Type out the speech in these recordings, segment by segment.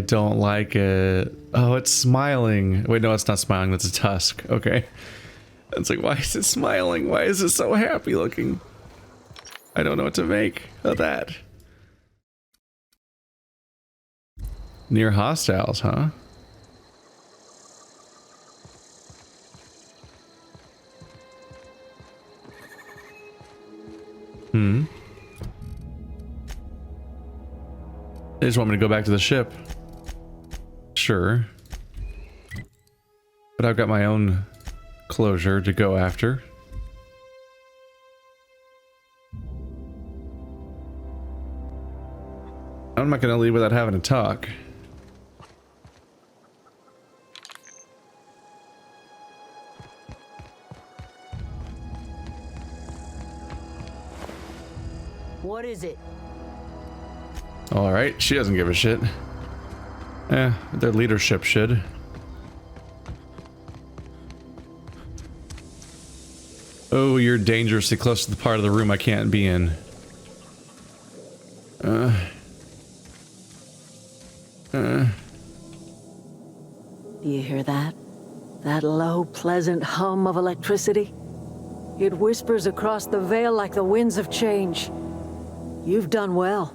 don't like it. Oh, it's smiling. Wait, no, it's not smiling. That's a tusk. Okay. It's like, why is it smiling? Why is it so happy looking? I don't know what to make of that. Near hostiles, huh? They just want me to go back to the ship. Sure. But I've got my own closure to go after. I'm not gonna leave without having a talk. What is it? Alright, she doesn't give a shit. Their leadership should. Oh, you're dangerously close to the part of the room I can't be in. Do you hear that? That low, pleasant hum of electricity? It whispers across the veil like the winds of change. You've done well.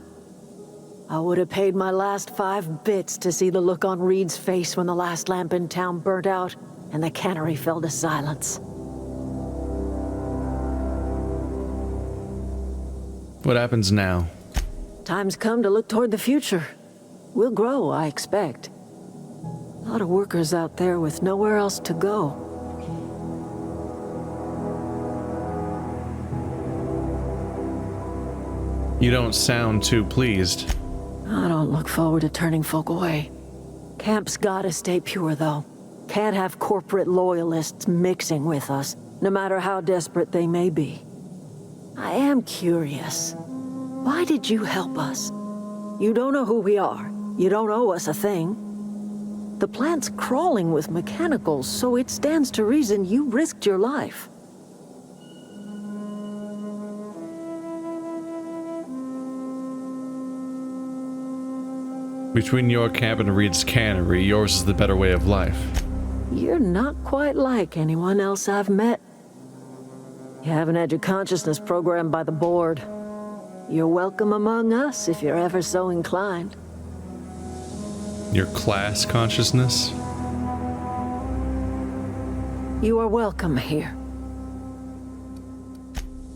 I would have paid my last 5 bits to see the look on Reed's face when the last lamp in town burnt out and the cannery fell to silence. What happens now? Time's come to look toward the future. We'll grow, I expect. A lot of workers out there with nowhere else to go. You don't sound too pleased. I don't look forward to turning folk away. Camp's gotta stay pure, though. Can't have corporate loyalists mixing with us, no matter how desperate they may be. I am curious. Why did you help us? You don't know who we are. You don't owe us a thing. The plant's crawling with mechanicals, so it stands to reason you risked your life. Between your camp and Reed's cannery, yours is the better way of life. You're not quite like anyone else I've met. You haven't had your consciousness programmed by the board. You're welcome among us if you're ever so inclined. Your class consciousness? You are welcome here.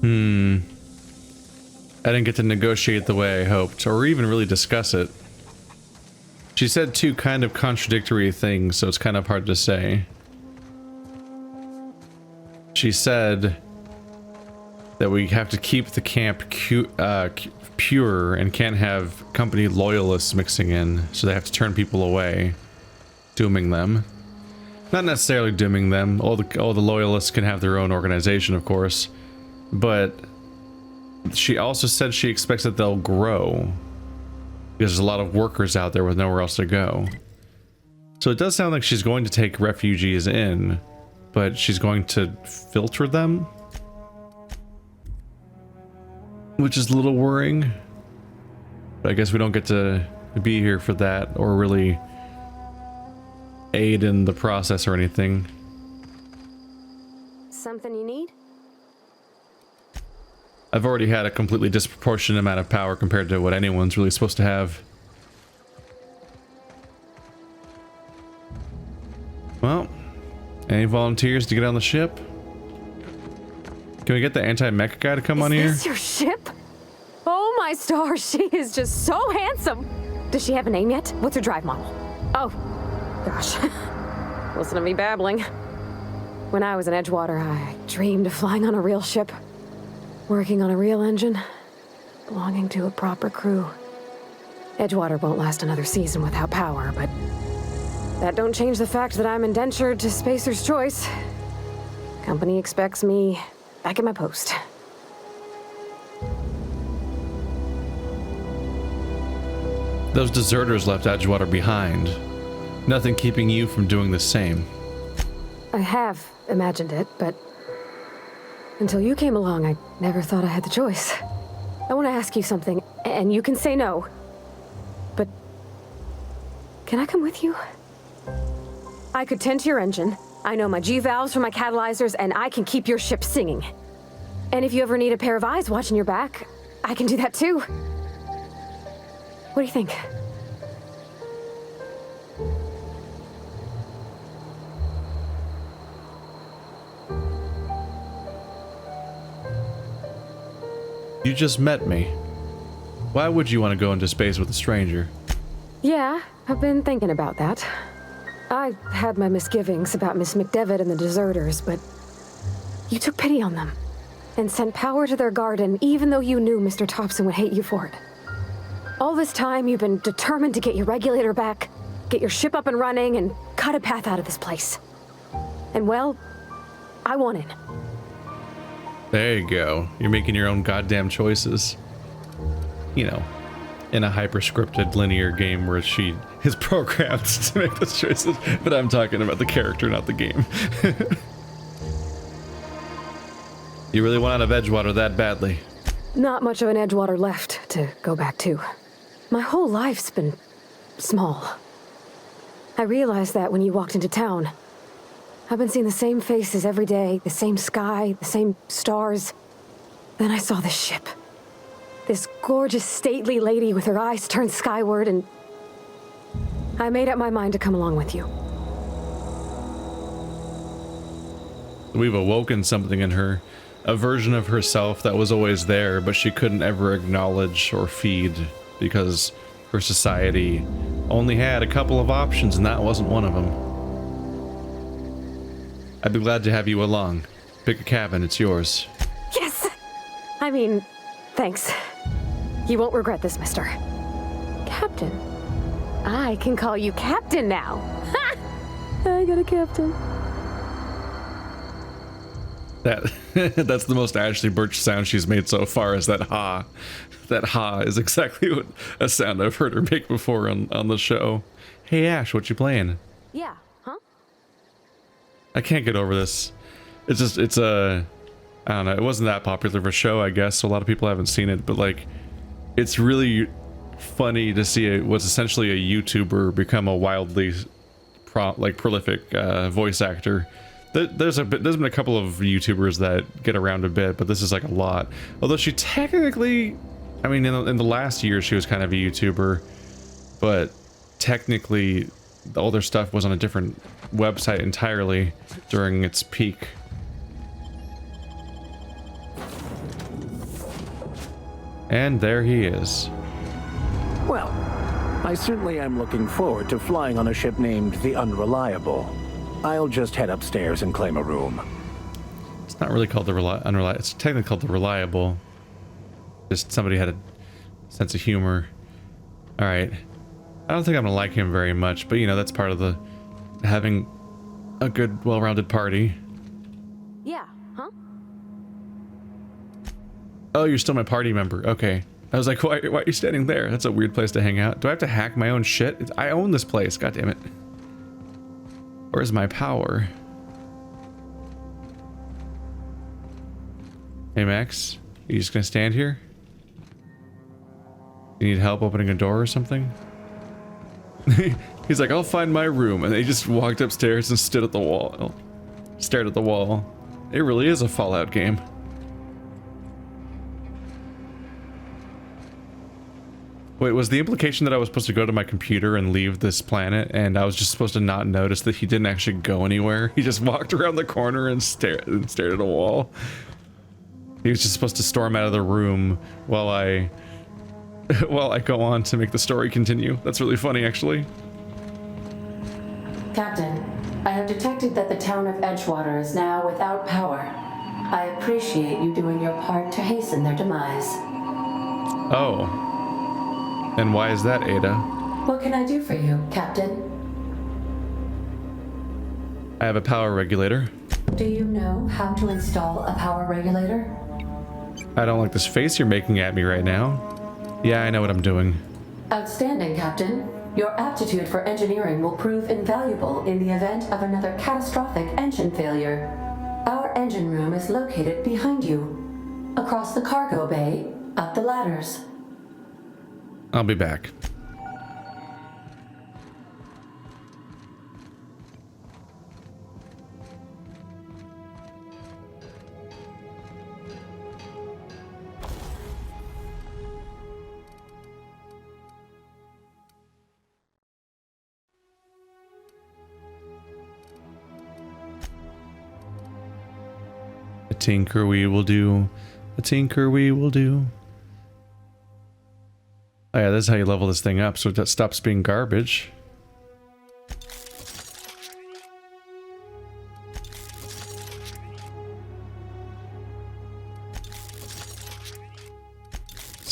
I didn't get to negotiate the way I hoped, or even really discuss it. She said 2 kind of contradictory things, so it's kind of hard to say. She said that we have to keep the camp pure and can't have company loyalists mixing in, so they have to turn people away, dooming them. Not necessarily dooming them. All the loyalists can have their own organization, of course, but she also said she expects that they'll grow because there's a lot of workers out there with nowhere else to go. So it does sound like she's going to take refugees in, but she's going to filter them, which is a little worrying. But I guess we don't get to be here for that or really aid in the process or anything. Something you need? I've already had a completely disproportionate amount of power compared to what anyone's really supposed to have. Well, any volunteers to get on the ship? Can we get the anti-mech guy to come on here? Is this your ship? Oh my stars, she is just so handsome. Does she have a name yet? What's her drive model? Oh, gosh. Listen to me babbling. When I was in Edgewater, I dreamed of flying on a real ship. Working on a real engine, belonging to a proper crew. Edgewater won't last another season without power, but that don't change the fact that I'm indentured to Spacer's Choice. Company expects me back at my post. Those deserters left Edgewater behind. Nothing keeping you from doing the same. I have imagined it, but until you came along, I never thought I had the choice. I want to ask you something, and you can say no. But Can I come with you? I could tend to your engine. I know my G-valves for my catalyzers, and I can keep your ship singing. And if you ever need a pair of eyes watching your back, I can do that too. What do you think? You just met me. Why would you want to go into space with a stranger? Yeah, I've been thinking about that. I had my misgivings about Miss McDevitt and the deserters, but you took pity on them and sent power to their garden even though you knew Mr. Thompson would hate you for it. All this time, you've been determined to get your regulator back, get your ship up and running, and cut a path out of this place. And well, I won in. There you go. You're making your own goddamn choices. You know, in a hyper-scripted linear game where she is programmed to make those choices. But I'm talking about the character, not the game. You really want out of Edgewater that badly? Not much of an Edgewater left to go back to. My whole life's been small. I realized that when you walked into town. I've been seeing the same faces every day, the same sky, the same stars. Then I saw this ship. This gorgeous, stately lady with her eyes turned skyward, and I made up my mind to come along with you. We've awoken something in her. A version of herself that was always there, but she couldn't ever acknowledge or feed because her society only had a couple of options, and that wasn't one of them. I'd be glad to have you along. Pick a cabin, it's yours. Yes! I mean, thanks. You won't regret this, mister. Captain. I can call you Captain now. Ha! I got a captain. That's the most Ashley Birch sound she's made so far, is that ha. That ha is exactly what a sound I've heard her make before on the show. Hey Ash, what you playing? Yeah, huh? I can't get over this. It's just, I don't know, it wasn't that popular of a show, I guess, so a lot of people haven't seen it, but like, it's really funny to see what's essentially a YouTuber become a wildly prolific voice actor. There's been a couple of YouTubers that get around a bit, but this is like a lot. Although she technically, I mean, in the last year she was kind of a YouTuber, but technically all their stuff was on a different website entirely during its peak. And there he is. Well, I certainly am looking forward to flying on a ship named the Unreliable. I'll just head upstairs and claim a room. It's not really called the Unreliable. It's technically called the Reliable. Just somebody had a sense of humor. All right. I don't think I'm gonna like him very much, but you know, that's part of the having a good, well-rounded party. Yeah, huh? Oh, you're still my party member. Okay. I was like, why are you standing there? That's a weird place to hang out. Do I have to hack my own shit? I own this place. God damn it. Where's my power? Hey, Max. You just gonna stand here? You need help opening a door or something? He's like, I'll find my room. And they just walked upstairs and stood at the wall. Stared at the wall. It really is a Fallout game. Wait, was the implication that I was supposed to go to my computer and leave this planet, and I was just supposed to not notice that he didn't actually go anywhere? He just walked around the corner and stared at a wall. He was just supposed to storm out of the room while I go on to make the story continue. That's really funny, actually. Captain, I have detected that the town of Edgewater is now without power. I appreciate you doing your part to hasten their demise. Oh. And why is that, Ada? What can I do for you, Captain? I have a power regulator. Do you know how to install a power regulator? I don't like this face you're making at me right now. Yeah, I know what I'm doing. Outstanding, Captain. Your aptitude for engineering will prove invaluable in the event of another catastrophic engine failure. Our engine room is located behind you, across the cargo bay, up the ladders. I'll be back. tinker we will do. A tinker we will do. Oh yeah, this is how you level this thing up so it stops being garbage.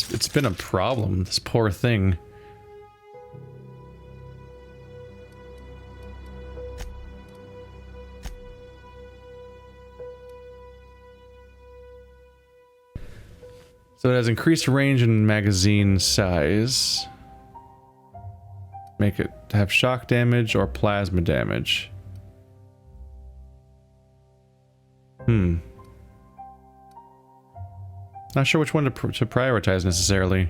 It's been a problem, this poor thing. So it has increased range and magazine size. Make it have shock damage or plasma damage. Not sure which one to prioritize necessarily.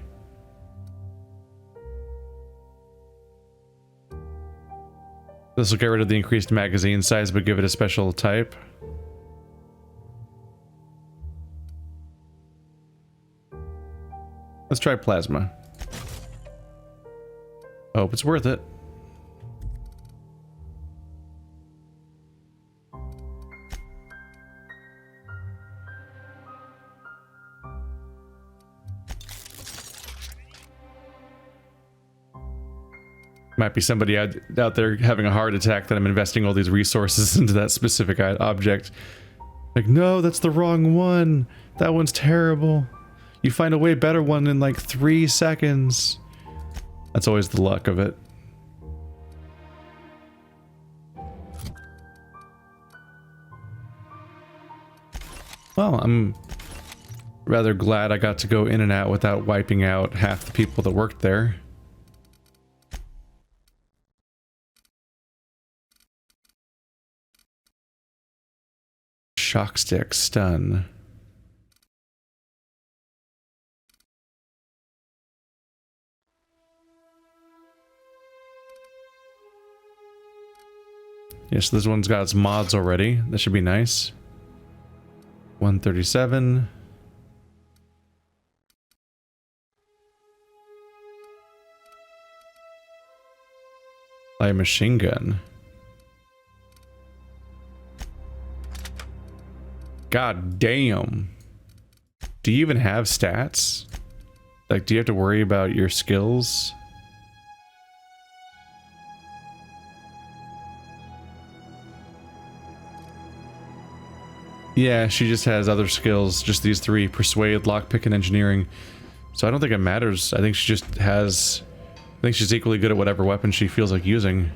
This will get rid of the increased magazine size but give it a special type. Let's try plasma. Hope it's worth it. Might be somebody out there having a heart attack that I'm investing all these resources into that specific object. Like, no, that's the wrong one. That one's terrible. You find a way better one in like 3 seconds. That's always the luck of it. Well, I'm rather glad I got to go in and out without wiping out half the people that worked there. Shock stick, stun. Yes, this one's got its mods already. That should be nice. 137. Light machine gun. God damn. Do you even have stats? Like, do you have to worry about your skills? Yeah, she just has other skills, just these 3: persuade, lockpick, and engineering. So I don't think it matters. I think she just has... I think she's equally good at whatever weapon she feels like using.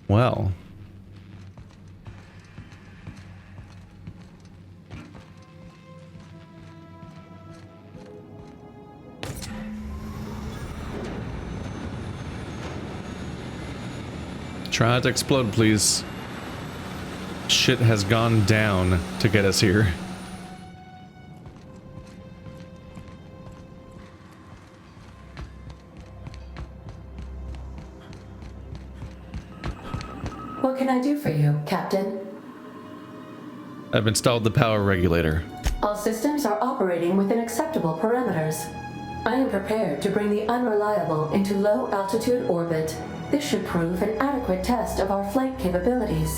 Well... Try not to explode, please. Shit has gone down to get us here. What can I do for you, Captain? I've installed the power regulator. All systems are operating within acceptable parameters. I am prepared to bring the unreliable into low-altitude orbit. This should prove an adequate test of our flight capabilities.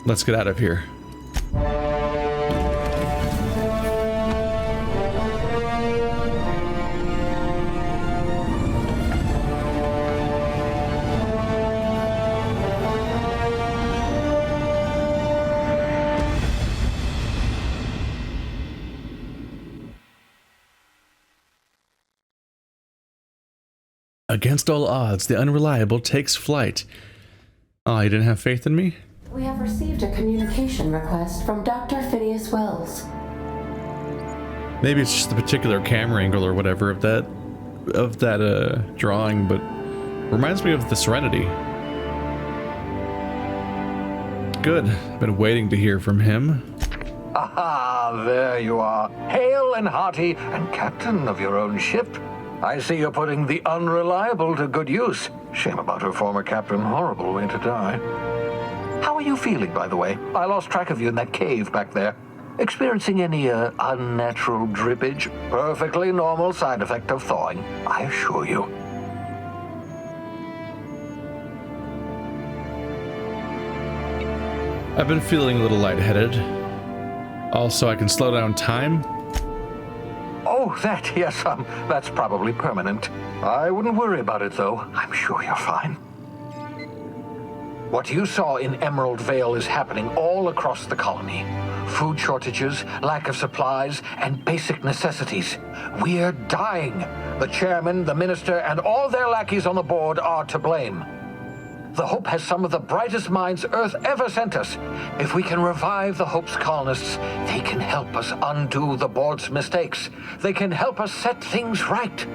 Let's get out of here. Against all odds, the unreliable takes flight. Oh, you didn't have faith in me? We have received a communication request from Dr. Phineas Wells. Maybe it's just the particular camera angle or whatever of that drawing, but reminds me of the Serenity. Good. I've been waiting to hear from him. Aha, there you are. Hale and hearty, and captain of your own ship. I see you're putting the unreliable to good use. Shame about her former captain. Horrible way to die. How are you feeling, by the way? I lost track of you in that cave back there. Experiencing any unnatural drippage? Perfectly normal side effect of thawing, I assure you. I've been feeling a little lightheaded. Also, I can slow down time. Oh, that, yes, that's probably permanent. I wouldn't worry about it, though. I'm sure you're fine. What you saw in Emerald Vale is happening all across the colony. Food shortages, lack of supplies, and basic necessities. We're dying. The chairman, the minister, and all their lackeys on the board are to blame. The Hope has some of the brightest minds Earth ever sent us. If we can revive the Hope's colonists, they can help us undo the board's mistakes. They can help us set things right.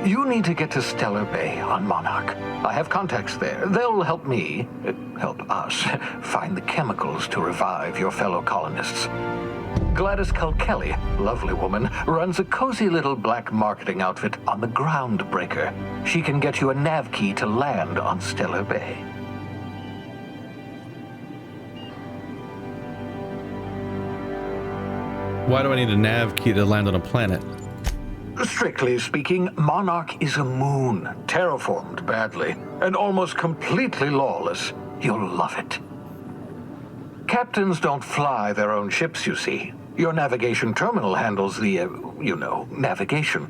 You need to get to Stellar Bay on Monarch. I have contacts there. They'll help me, help us, find the chemicals to revive your fellow colonists. Gladys Kelly, lovely woman, runs a cozy little black marketing outfit on the Groundbreaker. She can get you a nav key to land on Stellar Bay. Why do I need a nav key to land on a planet? Strictly speaking, Monarch is a moon, terraformed badly, and almost completely lawless. You'll love it. Captains don't fly their own ships, you see. Your navigation terminal handles the, navigation.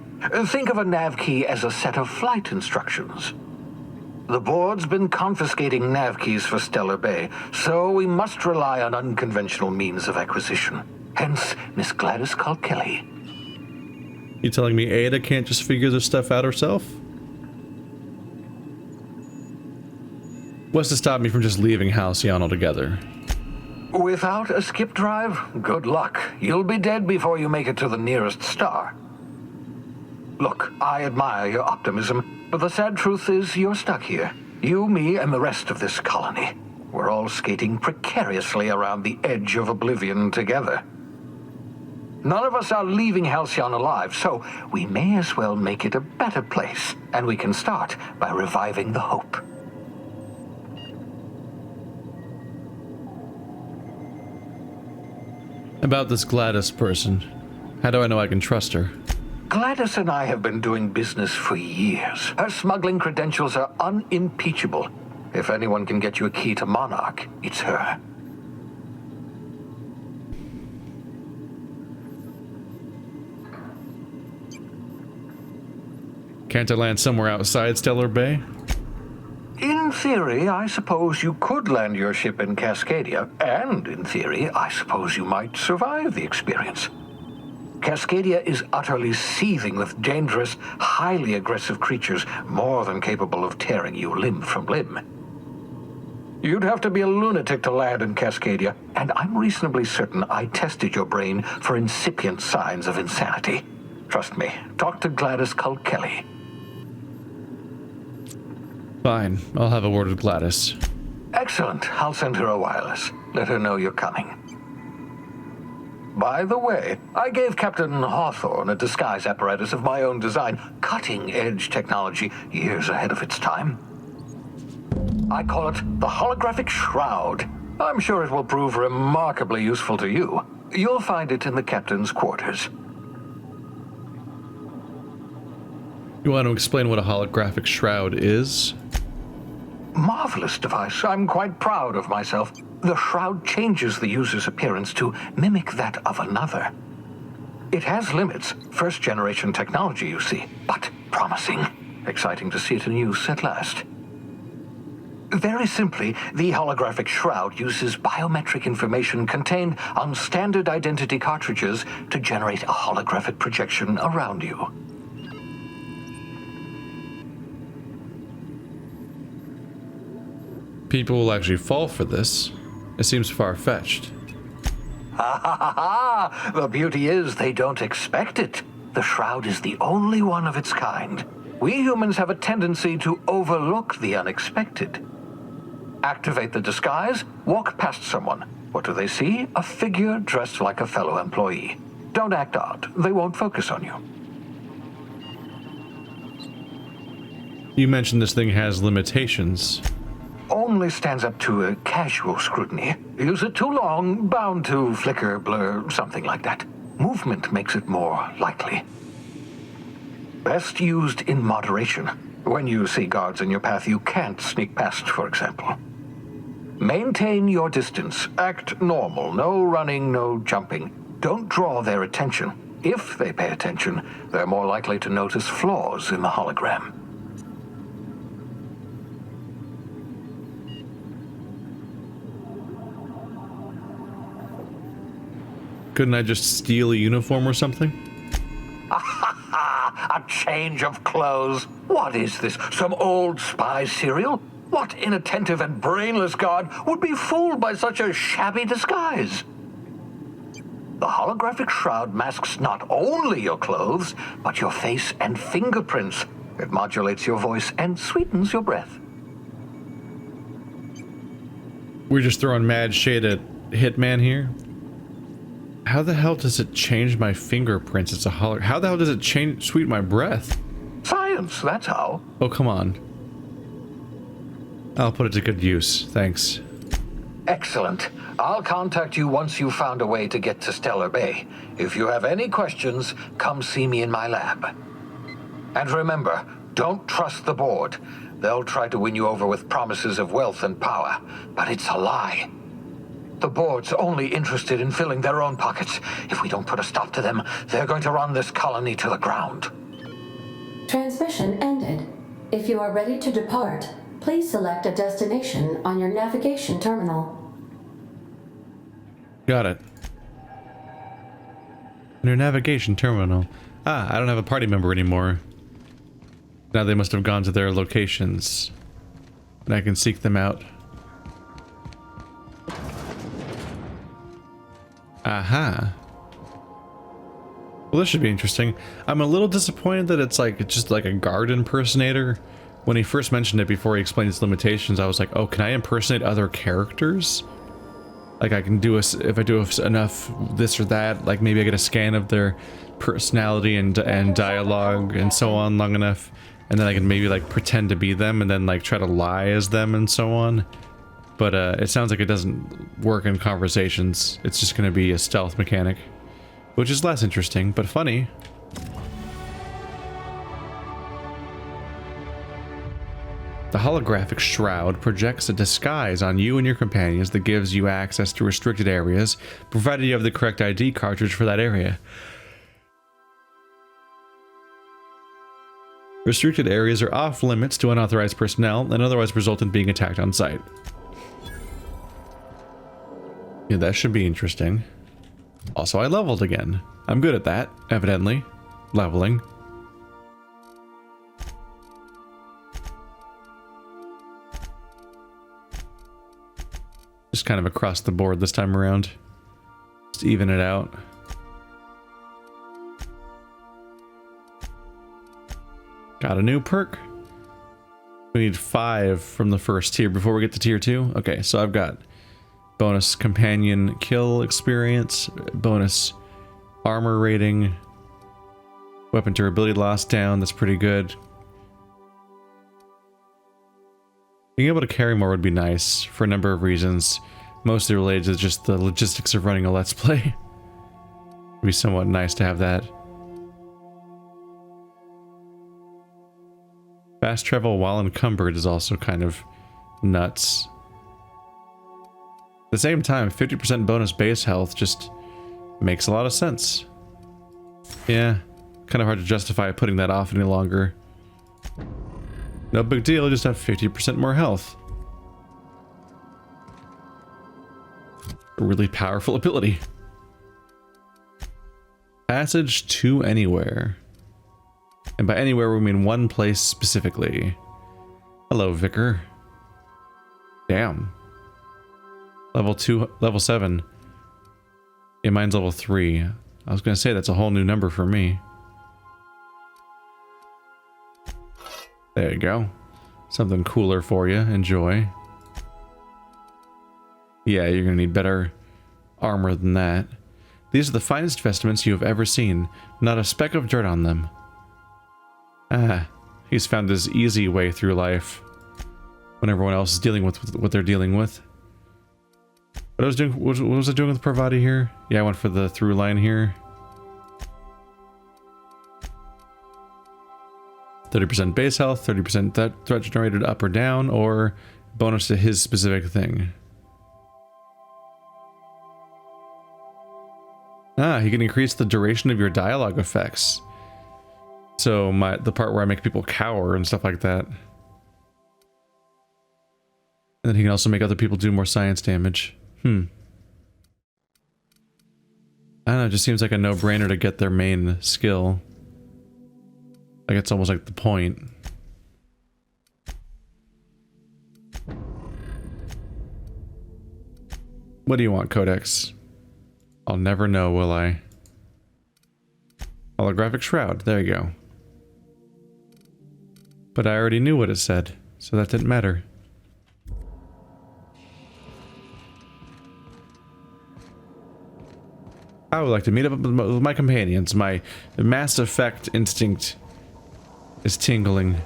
Think of a nav key as a set of flight instructions. The board's been confiscating nav keys for Stellar Bay, so we must rely on unconventional means of acquisition. Hence, Miss Gladys Kelly. You telling me Ada can't just figure this stuff out herself? What's to stop me from just leaving Halcyon altogether? Without a skip drive, good luck. You'll be dead before you make it to the nearest star. Look, I admire your optimism, but the sad truth is you're stuck here. You, me, and the rest of this colony. We're all skating precariously around the edge of oblivion together. None of us are leaving Halcyon alive, so we may as well make it a better place, and we can start by reviving the Hope. About this Gladys person, how do I know I can trust her? Gladys and I have been doing business for years. Her smuggling credentials are unimpeachable. If anyone can get you a key to Monarch, it's her. Can't I land somewhere outside Stellar Bay? In theory, I suppose you could land your ship in Cascadia, and in theory, I suppose you might survive the experience. Cascadia is utterly seething with dangerous, highly aggressive creatures, more than capable of tearing you limb from limb. You'd have to be a lunatic to land in Cascadia, and I'm reasonably certain I tested your brain for incipient signs of insanity. Trust me, talk to Gladys Kelly. Fine, I'll have a word with Gladys. Excellent. I'll send her a wireless. Let her know you're coming. By the way, I gave Captain Hawthorne a disguise apparatus of my own design, cutting-edge technology years ahead of its time. I call it the Holographic Shroud. I'm sure it will prove remarkably useful to you. You'll find it in the captain's quarters. You want to explain what a holographic shroud is? Marvelous device. I'm quite proud of myself. The shroud changes the user's appearance to mimic that of another. It has limits, first-generation technology, you see, but promising. Exciting to see it in use at last. Very simply, the holographic shroud uses biometric information contained on standard identity cartridges to generate a holographic projection around you. People will actually fall for this. It seems far-fetched. Ha ha ha ha! The beauty is they don't expect it. The shroud is the only one of its kind. We humans have a tendency to overlook the unexpected. Activate the disguise, walk past someone. What do they see? A figure dressed like a fellow employee. Don't act odd. They won't focus on you. You mentioned this thing has limitations. Only stands up to a casual scrutiny. Use it too long, bound to flicker, blur, something like that. Movement makes it more likely. Best used in moderation. When you see guards in your path you can't sneak past, for example. Maintain your distance. Act normal. No running, no jumping. Don't draw their attention. If they pay attention, they're more likely to notice flaws in the hologram. Couldn't I just steal a uniform or something? A change of clothes. What is this? Some old spy serial? What inattentive and brainless guard would be fooled by such a shabby disguise? The holographic shroud masks not only your clothes, but your face and fingerprints. It modulates your voice and sweetens your breath. We're just throwing mad shade at Hitman here. How the hell does it change my fingerprints? It's a holo. How the hell does it sweeten my breath? Science, that's how. Oh, come on. I'll put it to good use. Thanks. Excellent. I'll contact you once you've found a way to get to Stellar Bay. If you have any questions, come see me in my lab. And remember, don't trust the board. They'll try to win you over with promises of wealth and power, but it's a lie. The board's only interested in filling their own pockets. If we don't put a stop to them, they're going to run this colony to the ground. Transmission ended. If you are ready to depart, please select a destination on your navigation terminal. Got it. Your navigation terminal. Ah, I don't have a party member anymore. Now they must have gone to their locations. And I can seek them out. Aha. Well, this should be interesting. I'm a little disappointed that it's just like a guard impersonator. When he first mentioned it before he explained its limitations, I was like, oh, can I impersonate other characters? Like I can do if I do enough this or that, like maybe I get a scan of their personality and dialogue and so on long enough, and then I can maybe like pretend to be them and then like try to lie as them and so on. But it sounds like it doesn't work in conversations. It's just going to be a stealth mechanic, which is less interesting, but funny. The holographic shroud projects a disguise on you and your companions that gives you access to restricted areas, provided you have the correct ID cartridge for that area. Restricted areas are off limits to unauthorized personnel and otherwise result in being attacked on sight. Yeah, that should be interesting. Also, I leveled again. I'm good at that, evidently. Leveling. Just kind of across the board this time around. Just even it out. Got a new perk. We need 5 from the first tier before we get to tier 2. Okay, so I've got bonus companion kill experience, bonus armor rating, weapon durability loss down, that's pretty good. Being able to carry more would be nice for a number of reasons, mostly related to just the logistics of running a Let's Play. It'd be somewhat nice to have that. Fast travel while encumbered is also kind of nuts. At the same time, 50% bonus base health just makes a lot of sense. Yeah, kind of hard to justify putting that off any longer. No big deal, just have 50% more health. A really powerful ability. Passage to anywhere. And by anywhere we mean one place specifically. Hello, Vicar. Damn. Level 2, level 7. Yeah, mine's level 3. I was gonna say that's a whole new number for me. There you go. Something cooler for you. Enjoy. Yeah, you're gonna need better armor than that. These are the finest vestments you have ever seen. Not a speck of dirt on them. Ah, he's found his easy way through life. When everyone else is dealing with what they're dealing with. What I was doing, what was I doing with Parvati here? Yeah, I went for the through line here. 30% base health, 30% that threat generated up or down, or bonus to his specific thing. Ah, he can increase the duration of your dialogue effects. So the part where I make people cower and stuff like that. And then he can also make other people do more science damage. I don't know, it just seems like a no-brainer to get their main skill. Like it's almost like the point. What do you want, Codex? I'll never know, will I? Holographic Shroud, there you go. But I already knew what it said, so that didn't matter. I would like to meet up with my companions. My Mass Effect instinct is tingling.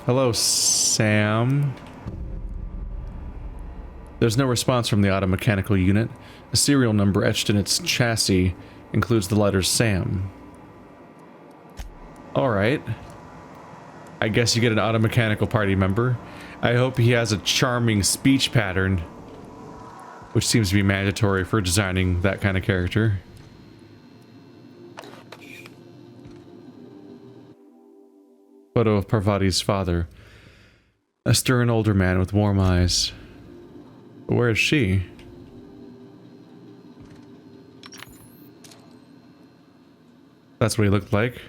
Hello, Sam. There's no response from the automechanical unit. A serial number etched in its chassis includes the letters Sam. Alright. I guess you get an automechanical party member. I hope he has a charming speech pattern, which seems to be mandatory for designing that kind of character. Photo of Parvati's father. A stern older man with warm eyes. But where is she? That's what he looked like.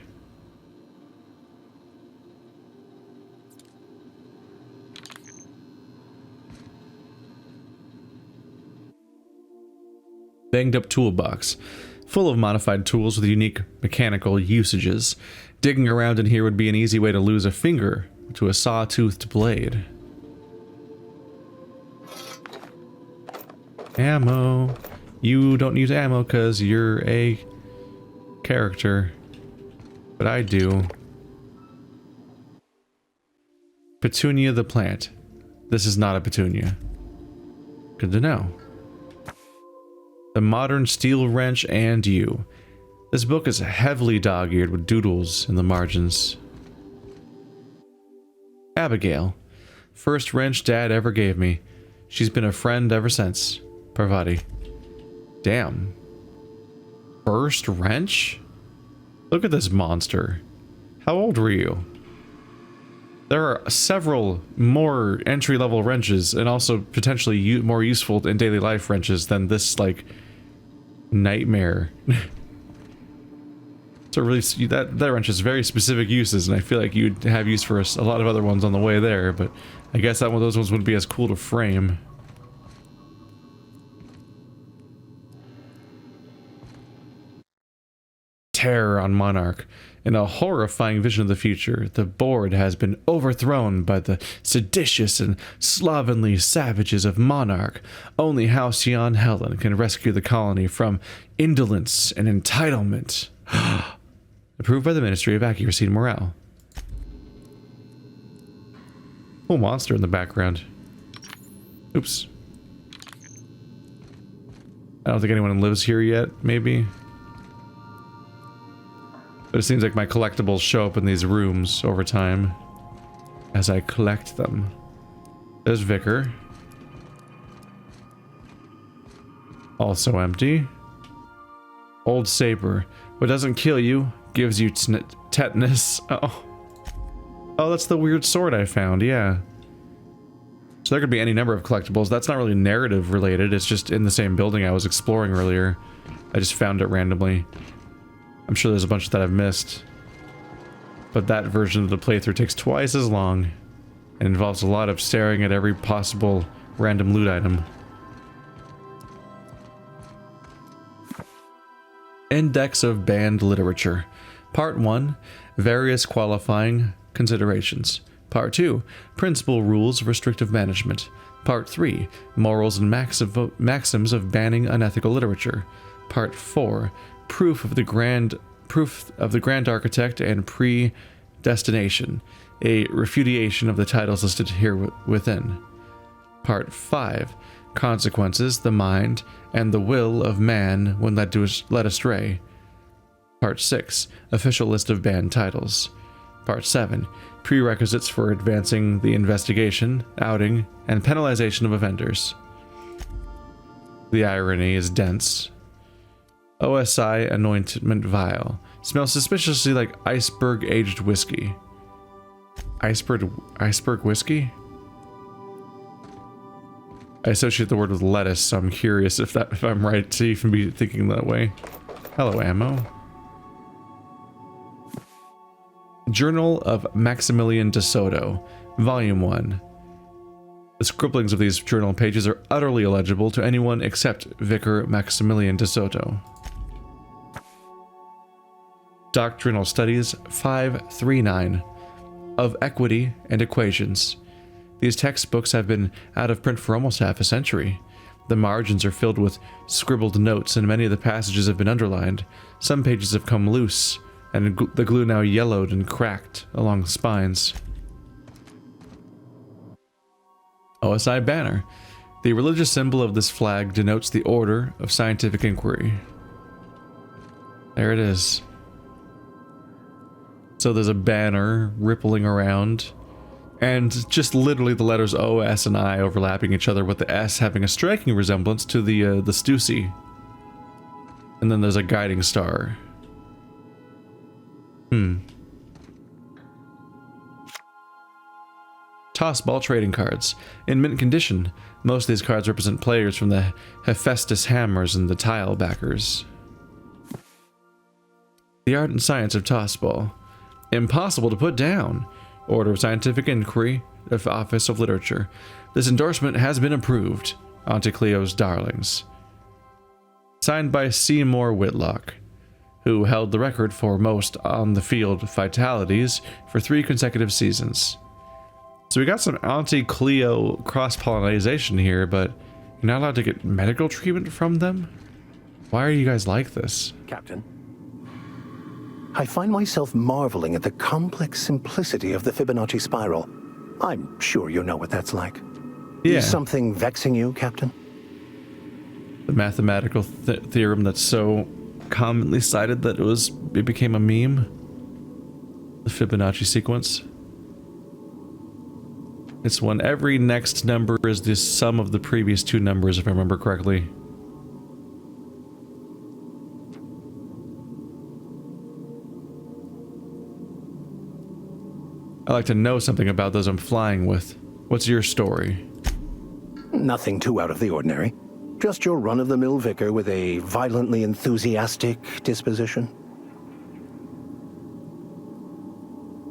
Banged up toolbox. Full of modified tools with unique mechanical usages. Digging around in here would be an easy way to lose a finger to a saw-toothed blade. Ammo. You don't use ammo because you're a character. But I do. Petunia the plant. This is not a petunia. Good to know. The modern steel wrench and you. This book is heavily dog-eared with doodles in the margins. Abigail. First wrench Dad ever gave me. She's been a friend ever since. Parvati. Damn. First wrench? Look at this monster. How old were you? There are several more entry-level wrenches and also potentially more useful in daily life wrenches than this, like, nightmare. So really, that wrench has very specific uses, and I feel like you'd have use for a lot of other ones on the way there, but I guess that one of those ones wouldn't be as cool to frame. Terror on Monarch. In a horrifying vision of the future, the board has been overthrown by the seditious and slovenly savages of Monarch. Only Halcyon Helen can rescue the colony from indolence and entitlement. Approved by the Ministry of Accuracy and Morale. Cool monster in the background. Oops. I don't think anyone lives here yet, maybe. But it seems like my collectibles show up in these rooms over time as I collect them. There's Vicar. Also empty. Old Saber. What doesn't kill you gives you tetanus. Oh. Oh, that's the weird sword I found, yeah. So there could be any number of collectibles. That's not really narrative related. It's just in the same building I was exploring earlier. I just found it randomly. I'm sure there's a bunch that I've missed. But that version of the playthrough takes twice as long and involves a lot of staring at every possible random loot item. Index of Banned Literature. Part 1. Various Qualifying Considerations. Part 2. Principal Rules of Restrictive Management. Part 3. Morals and Maxims of Banning Unethical Literature. Part 4. Proof of the Grand Architect and Predestination. A refutation of the titles listed here within. Part 5. Consequences, the mind, and the will of man when led astray. Part 6. Official list of banned titles. Part 7. prerequisites for advancing the investigation, outing, and penalization of offenders. The irony is dense. OSI anointment vial. Smells suspiciously like iceberg aged whiskey. Iceberg whiskey? I associate the word with lettuce, so I'm curious if I'm right to even be thinking that way. Hello, ammo. Journal of Maximilian de Soto, Volume 1. The scribblings of these journal pages are utterly illegible to anyone except Vicar Maximilian de Soto. Doctrinal Studies 539 of Equity and Equations. These textbooks have been out of print for almost half a century. The margins are filled with scribbled notes, and many of the passages have been underlined. Some pages have come loose, and the glue now yellowed and cracked along the spines. OSI banner. The religious symbol of this flag denotes the order of scientific inquiry. There it is. So there's a banner rippling around, and just literally the letters O, S, and I overlapping each other, with the S having a striking resemblance to the Stussy. And then there's a guiding star. Tossball trading cards. In mint condition, most of these cards represent players from the Hephaestus Hammers and the Tile Backers. The art and science of tossball. Impossible to put down. Order of Scientific Inquiry, of Office of Literature. This endorsement has been approved. Auntie Cleo's Darlings. Signed by Seymour Whitlock, who held the record for most on-the-field fatalities for 3 consecutive seasons. So we got some Auntie Cleo cross-pollination here, but you're not allowed to get medical treatment from them? Why are you guys like this? Captain, I find myself marveling at the complex simplicity of the Fibonacci spiral. I'm sure you know what that's like. Yeah. Is something vexing you, Captain? The mathematical theorem that's so commonly cited that it became a meme. The Fibonacci sequence. It's when every next number is the sum of the previous 2 numbers, if I remember correctly. I like to know something about those I'm flying with. What's your story? Nothing too out of the ordinary. Just your run-of-the-mill vicar with a violently enthusiastic disposition.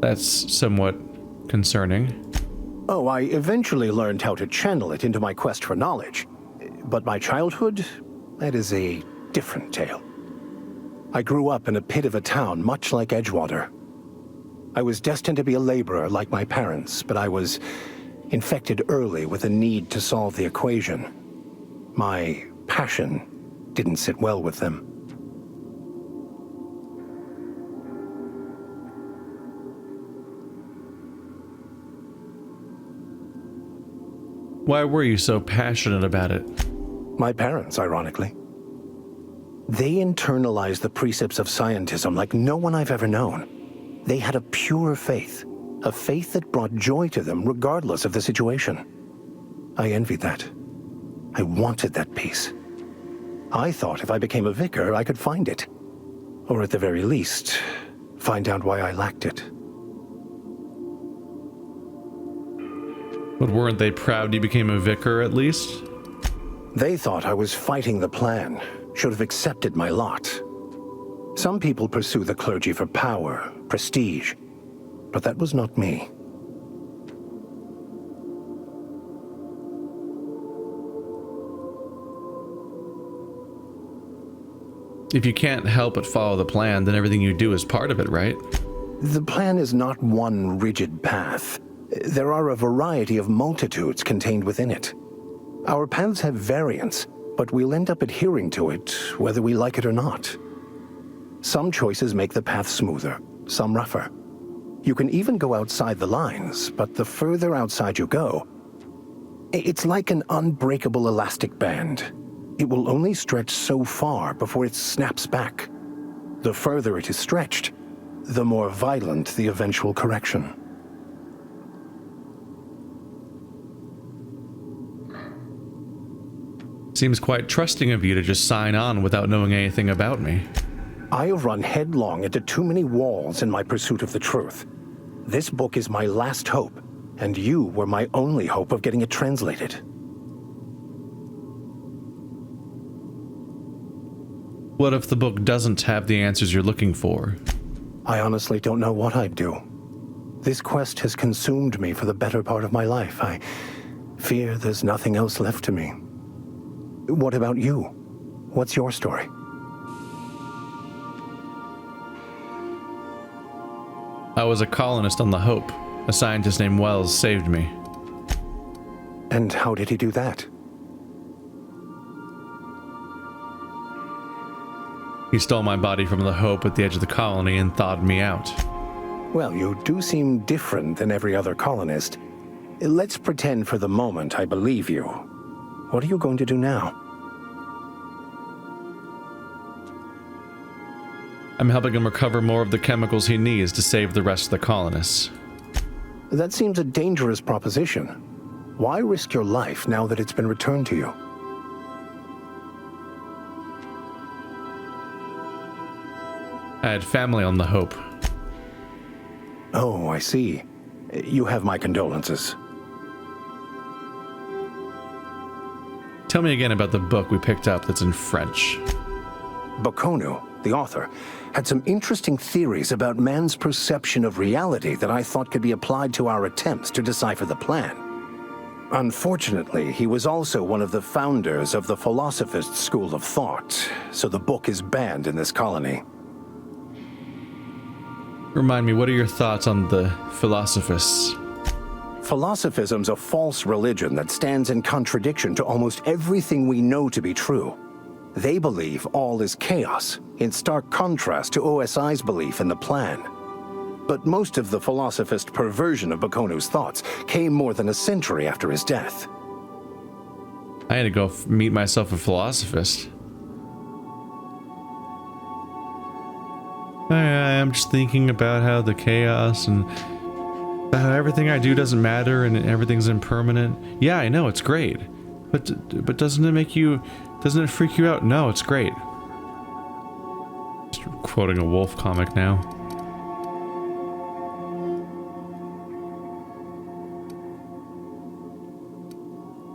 That's somewhat concerning. Oh, I eventually learned how to channel it into my quest for knowledge. But my childhood, that is a different tale. I grew up in a pit of a town much like Edgewater. I was destined to be a laborer like my parents, but I was infected early with a need to solve the equation. My passion didn't sit well with them. Why were you so passionate about it? My parents, ironically. They internalized the precepts of scientism like no one I've ever known. They had a pure faith, a faith that brought joy to them regardless of the situation. I envied that. I wanted that peace. I thought if I became a vicar, I could find it. Or at the very least, find out why I lacked it. But weren't they proud you became a vicar at least? They thought I was fighting the plan, should have accepted my lot. Some people pursue the clergy for power, prestige, but that was not me. If you can't help but follow the plan, then everything you do is part of it, right? The plan is not one rigid path. There are a variety of multitudes contained within it. Our paths have variance, but we'll end up adhering to it, whether we like it or not. Some choices make the path smoother, some rougher. You can even go outside the lines, but the further outside you go, it's like an unbreakable elastic band. It will only stretch so far before it snaps back. The further it is stretched, the more violent the eventual correction. Seems quite trusting of you to just sign on without knowing anything about me. I have run headlong into too many walls in my pursuit of the truth. This book is my last hope, and you were my only hope of getting it translated. What if the book doesn't have the answers you're looking for? I honestly don't know what I'd do. This quest has consumed me for the better part of my life. I fear there's nothing else left to me. What about you? What's your story? I was a colonist on the Hope. A scientist named Wells saved me. And how did he do that? He stole my body from the Hope at the edge of the colony and thawed me out. Well, you do seem different than every other colonist. Let's pretend for the moment I believe you. What are you going to do now? I'm helping him recover more of the chemicals he needs to save the rest of the colonists. That seems a dangerous proposition. Why risk your life now that it's been returned to you? I had family on the Hope. Oh, I see. You have my condolences. Tell me again about the book we picked up that's in French. Baconu, the author, had some interesting theories about man's perception of reality that I thought could be applied to our attempts to decipher the plan. Unfortunately, he was also one of the founders of the philosophist school of thought, so the book is banned in this colony. Remind me, what are your thoughts on the philosophists? Philosophism's a false religion that stands in contradiction to almost everything we know to be true. They believe all is chaos, in stark contrast to OSI's belief in the plan. But most of the philosophist perversion of Bakonu's thoughts came more than a century after his death. I had to go meet myself a philosophist. I'm just thinking about how the chaos and how everything I do doesn't matter and everything's impermanent. Yeah, I know, it's great. But doesn't it freak you out? No, it's great. Just quoting a Wolf comic now.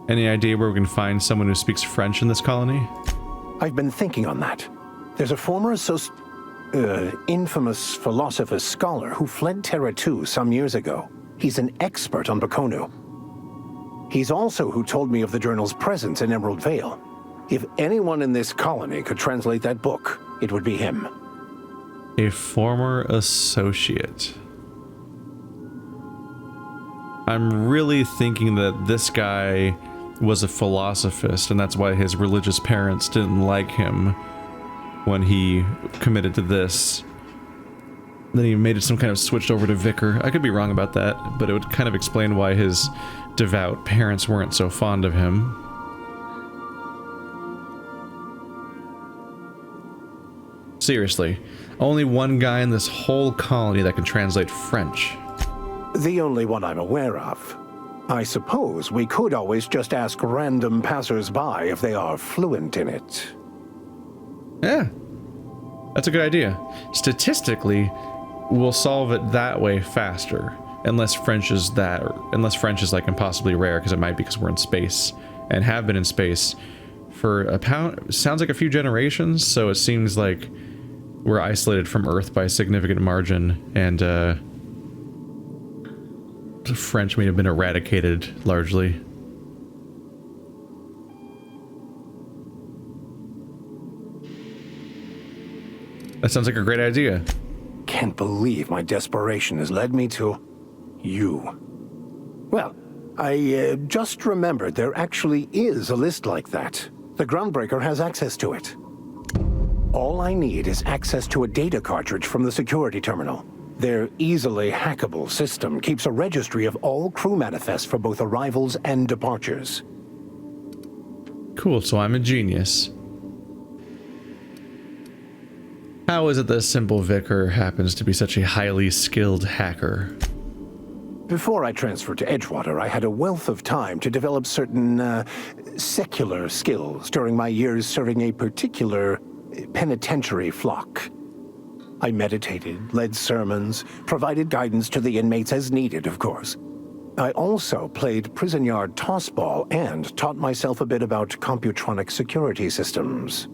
Any idea where we can find someone who speaks French in this colony? I've been thinking on that. There's a former infamous philosopher scholar who fled Terra 2 some years ago. He's an expert on Baconu. He's also who told me of the journal's presence in Emerald Vale. If anyone in this colony could translate that book, it would be him. A former associate. I'm really thinking that this guy was a philosophist, and that's why his religious parents didn't like him when he committed to this. Then he made it some kind of switched over to vicar. I could be wrong about that, but it would kind of explain why his devout parents weren't so fond of him. Seriously, only one guy in this whole colony that can translate French. The only one I'm aware of. I suppose we could always just ask random passers-by if they are fluent in it. Yeah, that's a good idea. Statistically, we'll solve it that way faster, unless French is like impossibly rare, because it might be because we're in space and have been in space for sounds like a few generations. So it seems like we're isolated from Earth by a significant margin, and French may have been eradicated largely. That sounds like a great idea. Can't believe my desperation has led me to you. Well, I just remembered there actually is a list like that. The Groundbreaker has access to it. All I need is access to a data cartridge from the security terminal. Their easily hackable system keeps a registry of all crew manifests for both arrivals and departures. Cool, so I'm a genius. How is it that simple vicar happens to be such a highly skilled hacker? Before I transferred to Edgewater, I had a wealth of time to develop certain secular skills during my years serving a particular penitentiary flock. I meditated, led sermons, provided guidance to the inmates as needed, of course. I also played prison yard tossball and taught myself a bit about computronic security systems.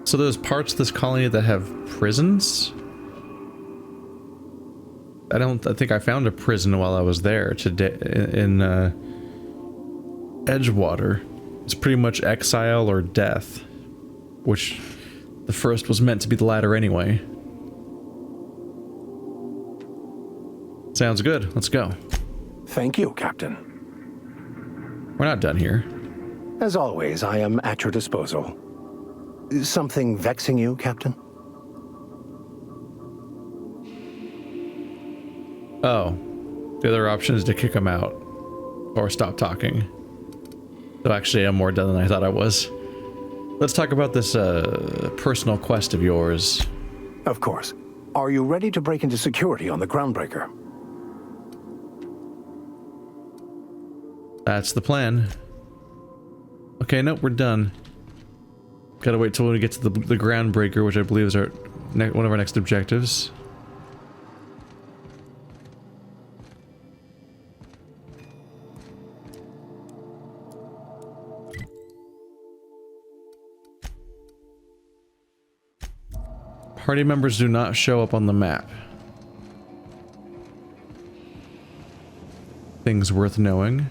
So there's parts of this colony that have prisons? I think I found a prison while I was there today in Edgewater. It's pretty much exile or death, which the first was meant to be the latter anyway. Sounds good. Let's go. Thank you, Captain. We're not done here. As always, I am at your disposal. Something vexing you, Captain? Oh, the other option is to kick him out or stop talking. So actually, I'm more done than I thought I was. Let's talk about this personal quest of yours. Of course. Are you ready to break into security on the Groundbreaker? That's the plan. Okay, nope, we're done. Gotta wait till we get to the Groundbreaker, which I believe is one of our next objectives. Party members do not show up on the map. Things worth knowing.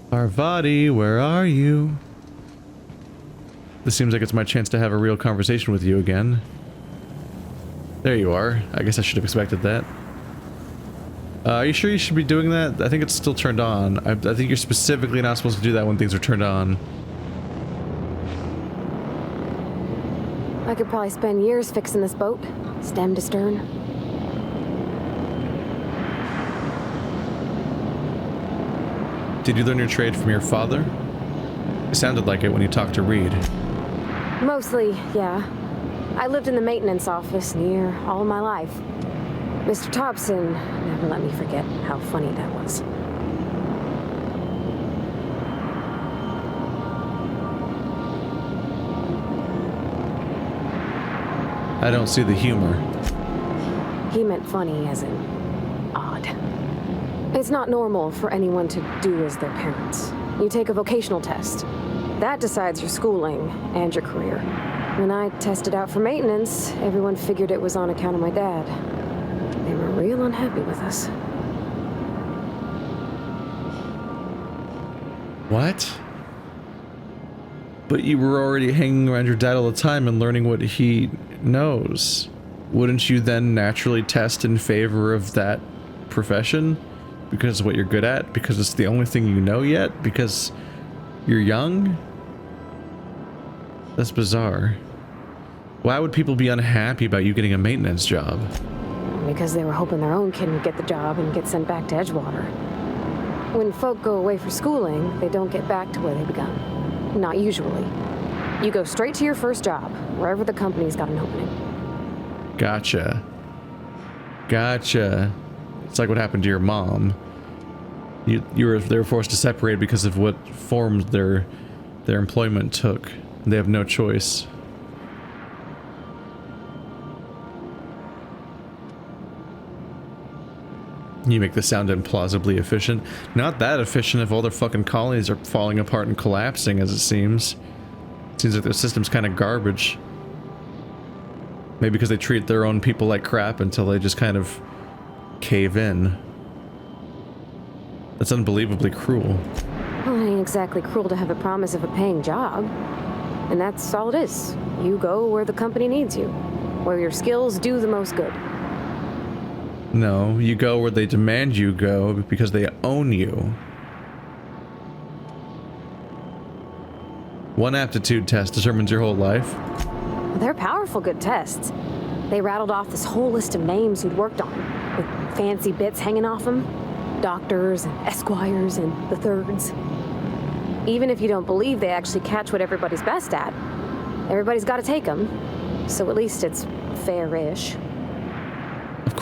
Parvati, where are you? This seems like it's my chance to have a real conversation with you again. There you are. I guess I should have expected that. Are you sure you should be doing that? I think it's still turned on. I think you're specifically not supposed to do that when things are turned on. I could probably spend years fixing this boat, stem to stern. Did you learn your trade from your father? It sounded like it when you talked to Reed. Mostly, yeah. I lived in the maintenance office near all my life. Mr. Thompson never let me forget how funny that was. I don't see the humor. He meant funny as in odd. It's not normal for anyone to do as their parents. You take a vocational test. That decides your schooling and your career. When I tested out for maintenance, everyone figured it was on account of my dad. They were real unhappy with us. What? But you were already hanging around your dad all the time and learning what he knows. Wouldn't you then naturally test in favor of that profession? Because of what you're good at? Because it's the only thing you know yet? Because you're young? That's bizarre. Why would people be unhappy about you getting a maintenance job? Because they were hoping their own kid would get the job and get sent back to Edgewater. When folk go away for schooling, they don't get back to where they begun. Not usually. You go straight to your first job, wherever the company's got an opening. Gotcha. Gotcha. It's like what happened to your mom. They were forced to separate because of what form their employment took. They have no choice. You make this sound implausibly efficient. Not that efficient if all their fucking colonies are falling apart and collapsing, as it seems. Seems like their system's kind of garbage. Maybe because they treat their own people like crap until they just kind of cave in. That's unbelievably cruel. Well, it ain't exactly cruel to have a promise of a paying job. And that's all it is. You go where the company needs you. Where your skills do the most good. No, you go where they demand you go because they own you. One aptitude test determines your whole life. They're powerful good tests. They rattled off this whole list of names who'd worked on them, with fancy bits hanging off them. Doctors and esquires and the thirds. Even if you don't believe they actually catch what everybody's best at, everybody's got to take them. So at least it's fair-ish.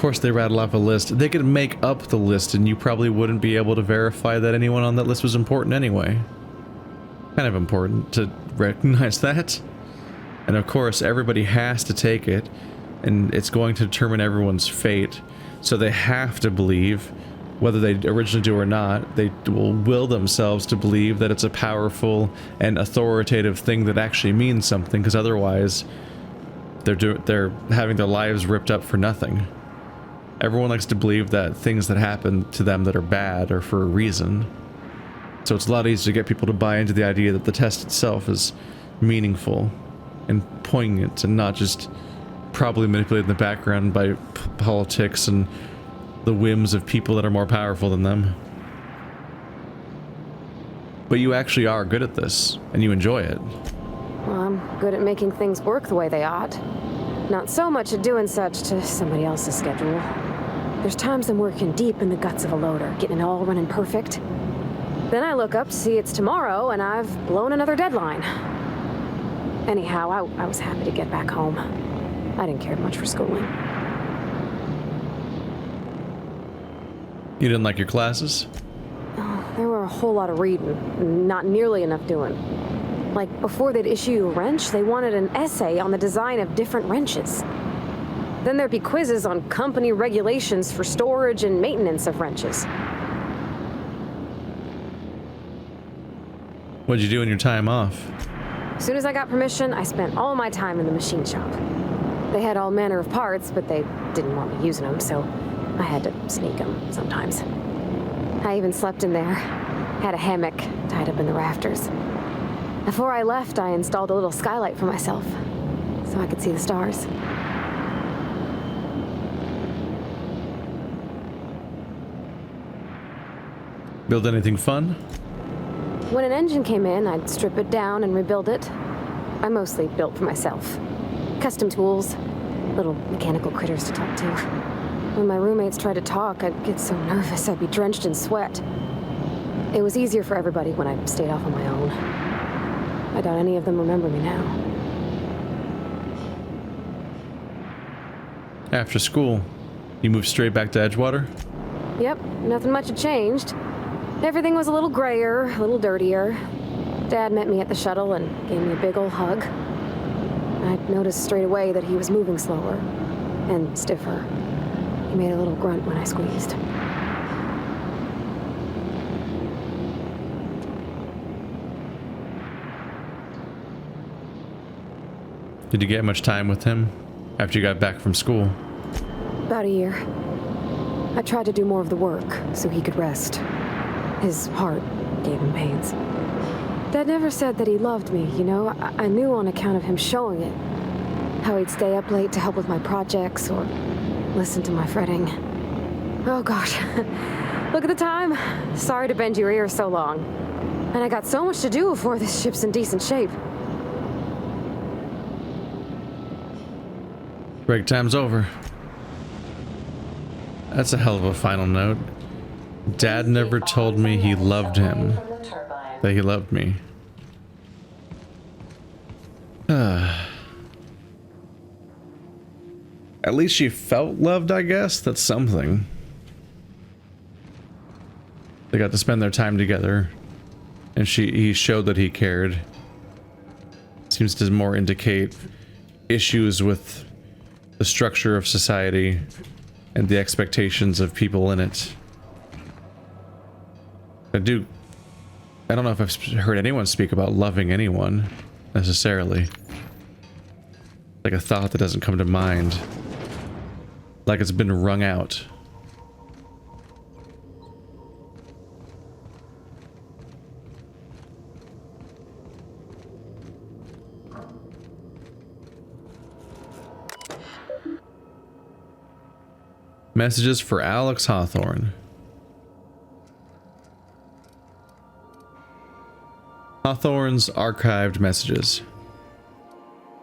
course they rattle off a list. They could make up the list and you probably wouldn't be able to verify that anyone on that list was important anyway. Kind of important to recognize that. And of course, everybody has to take it, and it's going to determine everyone's fate. So they have to believe, whether they originally do or not, they will will themselves to believe that it's a powerful and authoritative thing that actually means something, because otherwise they're having their lives ripped up for nothing. Everyone likes to believe that things that happen to them that are bad are for a reason. So it's a lot easier to get people to buy into the idea that the test itself is meaningful and poignant and not just probably manipulated in the background by politics and the whims of people that are more powerful than them. But you actually are good at this, and you enjoy it. Well, I'm good at making things work the way they ought. Not so much at doing such to somebody else's schedule. There's times I'm working deep in the guts of a loader, getting it all running perfect. Then I look up to see it's tomorrow, and I've blown another deadline. Anyhow, I was happy to get back home. I didn't care much for schooling. You didn't like your classes? Oh, there were a whole lot of reading, not nearly enough doing. Like, before they'd issue you a wrench, they wanted an essay on the design of different wrenches. Then there'd be quizzes on company regulations for storage and maintenance of wrenches. What'd you do in your time off? As soon as I got permission, I spent all my time in the machine shop. They had all manner of parts, but they didn't want me using them, so I had to sneak them sometimes. I even slept in there. Had a hammock tied up in the rafters. Before I left, I installed a little skylight for myself, so I could see the stars. Build anything fun? When an engine came in, I'd strip it down and rebuild it. I mostly built for myself. Custom tools, little mechanical critters to talk to. When my roommates tried to talk, I'd get so nervous I'd be drenched in sweat. It was easier for everybody when I stayed off on my own. I doubt any of them remember me now. After school, you moved straight back to Edgewater? Yep, nothing much had changed. Everything was a little grayer, a little dirtier. Dad met me at the shuttle and gave me a big old hug. I noticed straight away that he was moving slower and stiffer. He made a little grunt when I squeezed. Did you get much time with him after you got back from school? About a year. I tried to do more of the work so he could rest. His heart gave him pains. Dad never said that he loved me, you know? I knew on account of him showing it. How he'd stay up late to help with my projects or listen to my fretting. Oh gosh, look at the time. Sorry to bend your ear so long. And I got so much to do before this ship's in decent shape. Break time's over. That's a hell of a final note. Dad never told me he loved him. That he loved me. At least she felt loved, I guess. That's something. They got to spend their time together. And he showed that he cared. Seems to more indicate issues with the structure of society and the expectations of people in it. I don't know if I've heard anyone speak about loving anyone, necessarily. Like a thought that doesn't come to mind. Like it's been wrung out. Messages for Alex Hawthorne. Hawthorne's archived messages.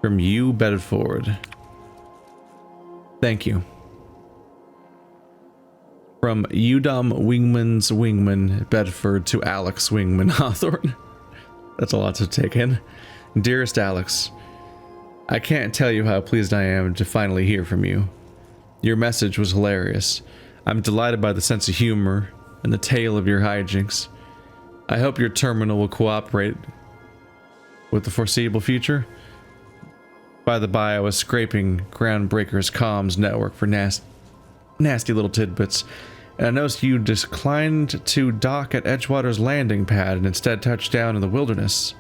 From you, Bedford. Thank you. From Udom Wingman's Wingman Bedford to Alex Wingman Hawthorne. That's a lot to take in. Dearest Alex, I can't tell you how pleased I am to finally hear from you. Your message was hilarious. I'm delighted by the sense of humor and the tale of your hijinks. I hope your terminal will cooperate with the foreseeable future. By the by, I was scraping Groundbreaker's comms network for nasty little tidbits, and I noticed you declined to dock at Edgewater's landing pad and instead touched down in the wilderness.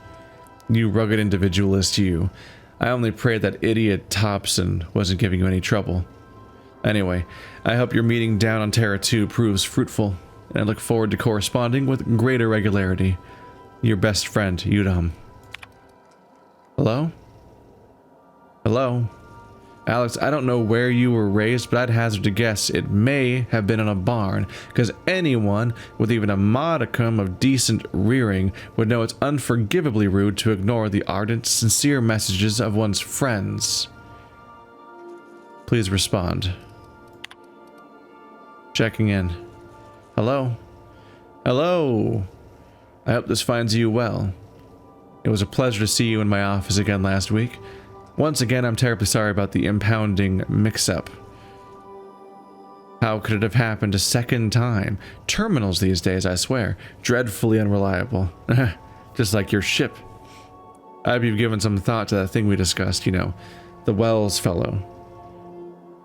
You rugged individualist, you. I only prayed that idiot Thompson wasn't giving you any trouble. Anyway, I hope your meeting down on Terra 2 proves fruitful, and I look forward to corresponding with greater regularity. Your best friend, Udom. Hello? Hello? Alex, I don't know where you were raised, but I'd hazard to guess it may have been in a barn, because anyone with even a modicum of decent rearing would know it's unforgivably rude to ignore the ardent, sincere messages of one's friends. Please respond. Checking in. Hello? Hello? I hope this finds you well. It was a pleasure to see you in my office again last week. Once again, I'm terribly sorry about the impounding mix-up. How could it have happened a second time? Terminals these days, I swear. Dreadfully unreliable. Just like your ship. I hope you've given some thought to that thing we discussed, you know, the Wells fellow.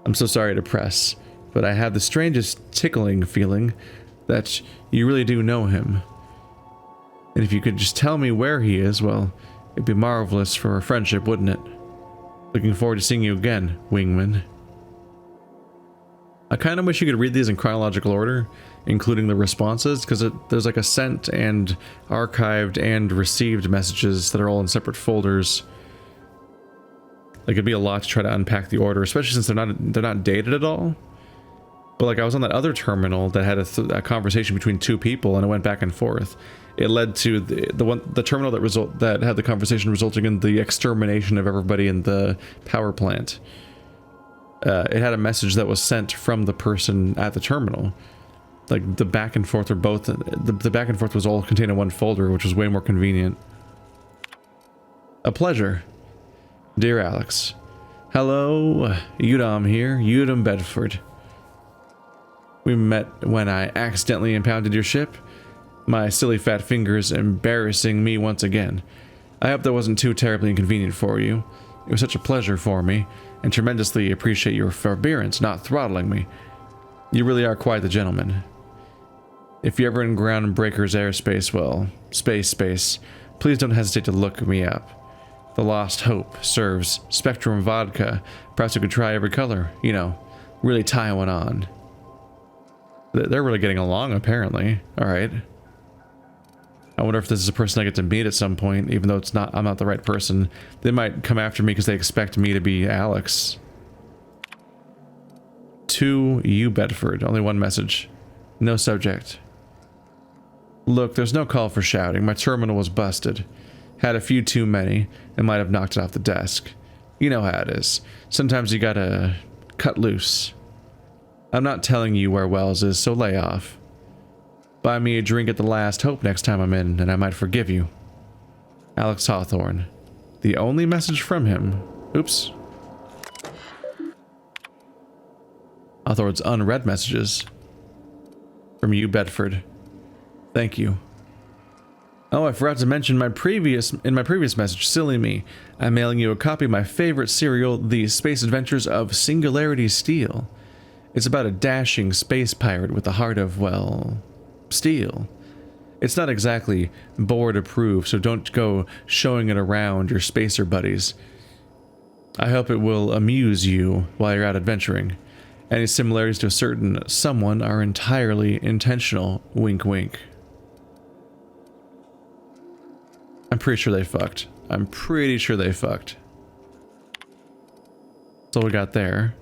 I'm so sorry to press, but I have the strangest tickling feeling that you really do know him. And if you could just tell me where he is, well, it'd be marvelous for our friendship, wouldn't it? Looking forward to seeing you again, Wingman. I kind of wish you could read these in chronological order, including the responses, because there's like a sent and archived and received messages that are all in separate folders. Like, it'd be a lot to try to unpack the order, especially since they're not dated at all. But like, I was on that other terminal that had a conversation between two people, and it went back and forth. It led to the terminal that had the conversation resulting in the extermination of everybody in the power plant. It had a message that was sent from the person at the terminal. Like, the back and forth were both the back and forth was all contained in one folder, which was way more convenient. A pleasure, dear Alex. Hello, Udom here, Udom Bedford. We met when I accidentally impounded your ship. My silly fat fingers embarrassing me once again. I hope that wasn't too terribly inconvenient for you. It was such a pleasure for me, and tremendously appreciate your forbearance not throttling me. You really are quite the gentleman. If you're ever in Groundbreaker's airspace, well, space, please don't hesitate to look me up. The Lost Hope serves Spectrum vodka. Perhaps you could try every color, you know, really tie one on. They're really getting along, apparently. Alright. I wonder if this is a person I get to meet at some point, even though I'm not the right person. They might come after me because they expect me to be Alex. To you, Bedford. Only one message. No subject. Look, there's no call for shouting. My terminal was busted. Had a few too many, and might have knocked it off the desk. You know how it is. Sometimes you gotta cut loose. I'm not telling you where Wells is, so lay off. Buy me a drink at the Last Hope next time I'm in, and I might forgive you. Alex Hawthorne. The only message from him. Oops. Hawthorne's unread messages. From you, Bedford. Thank you. Oh, I forgot to mention in my previous message. Silly me. I'm mailing you a copy of my favorite serial, The Space Adventures of Singularity Steel. It's about a dashing space pirate with a heart of, well, steel. It's not exactly board approved, so don't go showing it around your spacer buddies. I hope it will amuse you while you're out adventuring. Any similarities to a certain someone are entirely intentional. Wink, wink. I'm pretty sure they fucked. I'm pretty sure they fucked. That's all we got there.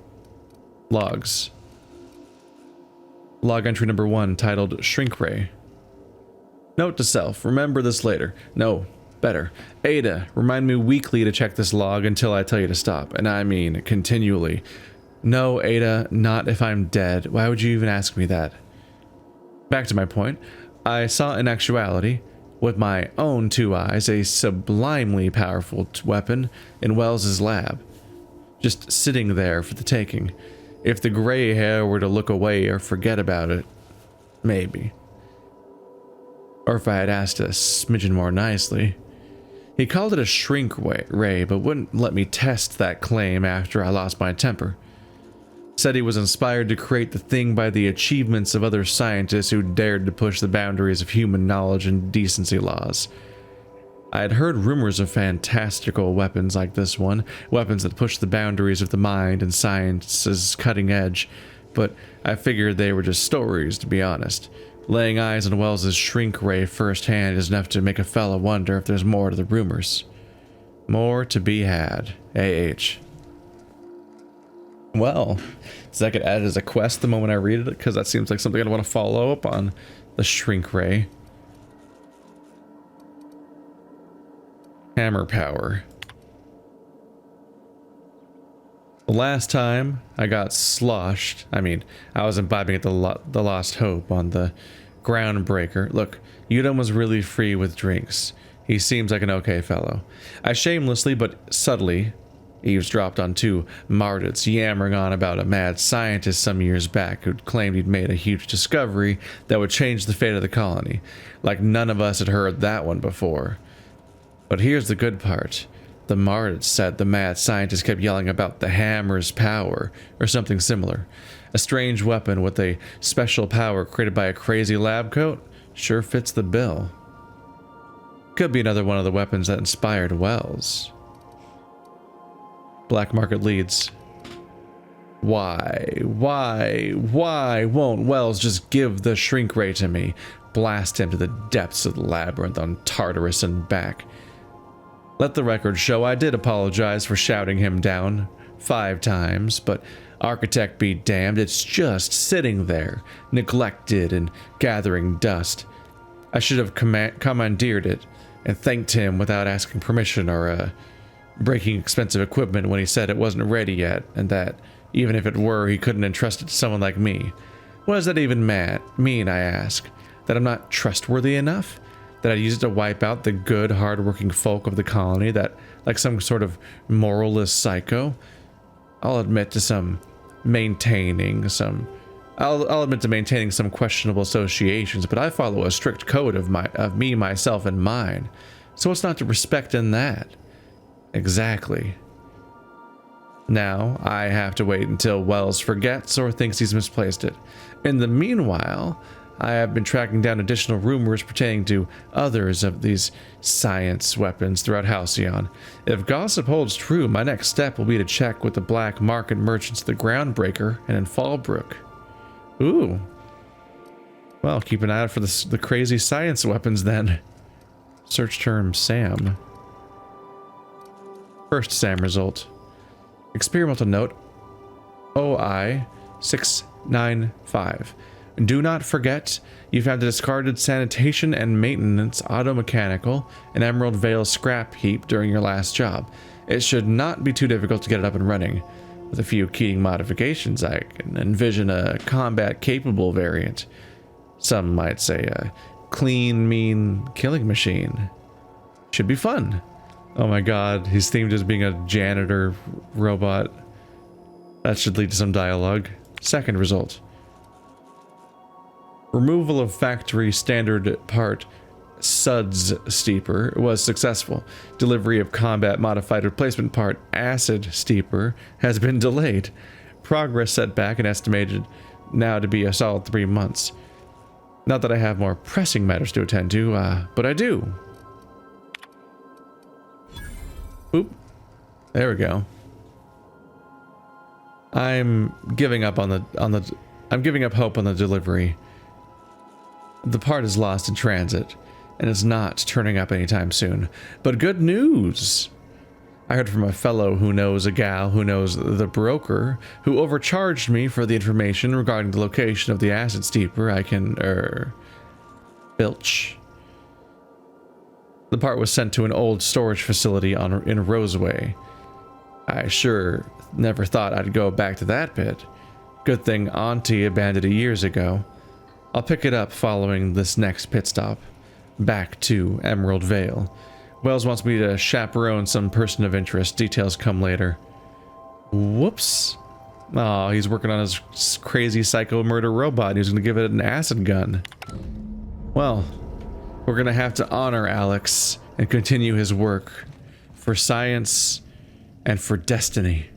Logs. Log entry number 1, titled Shrink Ray. Note to self, remember this later. No, better. Ada, remind me weekly to check this log until I tell you to stop. And I mean continually. No, Ada, not if I'm dead. Why would you even ask me that? Back to my point. I saw in actuality, with my own 2 eyes, a sublimely powerful weapon in Wells's lab. Just sitting there for the taking. If the gray hair were to look away or forget about it, maybe. Or if I had asked a smidgen more nicely. He called it a shrink ray, but wouldn't let me test that claim after I lost my temper. Said he was inspired to create the thing by the achievements of other scientists who dared to push the boundaries of human knowledge and decency laws. I had heard rumors of fantastical weapons like this one, weapons that push the boundaries of the mind and science's cutting edge, but I figured they were just stories, to be honest. Laying eyes on Wells's shrink ray firsthand is enough to make a fella wonder if there's more to the rumors. More to be had. AH. Well, does that get added as a quest the moment I read it? Because that seems like something I'd want to follow up on. The shrink ray. Hammer power. The last time I got sloshed, I was imbibing at the Lost Hope on the Groundbreaker. Look, Udom was really free with drinks. He seems like an okay fellow. I shamelessly but subtly eavesdropped on two Mardits yammering on about a mad scientist some years back who'd claimed he'd made a huge discovery that would change the fate of the colony. Like none of us had heard that one before. But here's the good part. The Mardits said the mad scientist kept yelling about the hammer's power, or something similar. A strange weapon with a special power created by a crazy lab coat? Sure fits the bill. Could be another one of the weapons that inspired Wells. Black market leads. Why won't Wells just give the shrink ray to me? Blast him to the depths of the labyrinth on Tartarus and back. Let the record show I did apologize for shouting him down 5 times, but architect be damned, it's just sitting there, neglected and gathering dust. I should have commandeered it and thanked him without asking permission or breaking expensive equipment when he said it wasn't ready yet, and that, even if it were, he couldn't entrust it to someone like me. What does that even mean, I ask? That I'm not trustworthy enough? That I'd use it to wipe out the good, hard-working folk of the colony, that, like some sort of moralist psycho? I'll admit to maintaining some questionable associations, but I follow a strict code of me, myself, and mine. So what's not to respect in that? Exactly. Now, I have to wait until Wells forgets or thinks he's misplaced it. In the meanwhile, I have been tracking down additional rumors pertaining to others of these science weapons throughout Halcyon. If gossip holds true, my next step will be to check with the black market merchants of the Groundbreaker and in Fallbrook. Ooh. Well, keep an eye out for the crazy science weapons then. Search term SAM. First SAM result. Experimental note OI 695. Do not forget, you found a discarded sanitation and maintenance automechanical and Emerald Vale scrap heap during your last job. It should not be too difficult to get it up and running. With a few keying modifications, I can envision a combat-capable variant. Some might say a clean, mean killing machine. Should be fun. Oh my god, he's themed as being a janitor robot. That should lead to some dialogue. Second result. Removal of factory standard part Suds Steeper was successful. Delivery of combat modified replacement part Acid Steeper has been delayed. Progress set back and estimated now to be a solid 3 months. Not that I have more pressing matters to attend to, but I do. Oop. There we go. I'm giving up hope on the delivery. The part is lost in transit, and it's not turning up anytime soon. But good news! I heard from a fellow who knows a gal who knows the broker, who overcharged me for the information regarding the location of the acid steeper I can, filch. The part was sent to an old storage facility in Roseway. I sure never thought I'd go back to that pit. Good thing Auntie abandoned it years ago. I'll pick it up following this next pit stop. Back to Emerald Vale. Wells wants me to chaperone some person of interest. Details come later. Whoops. Oh, he's working on his crazy psycho murder robot. He's gonna give it an acid gun. Well, we're gonna have to honor Alex and continue his work for science and for destiny.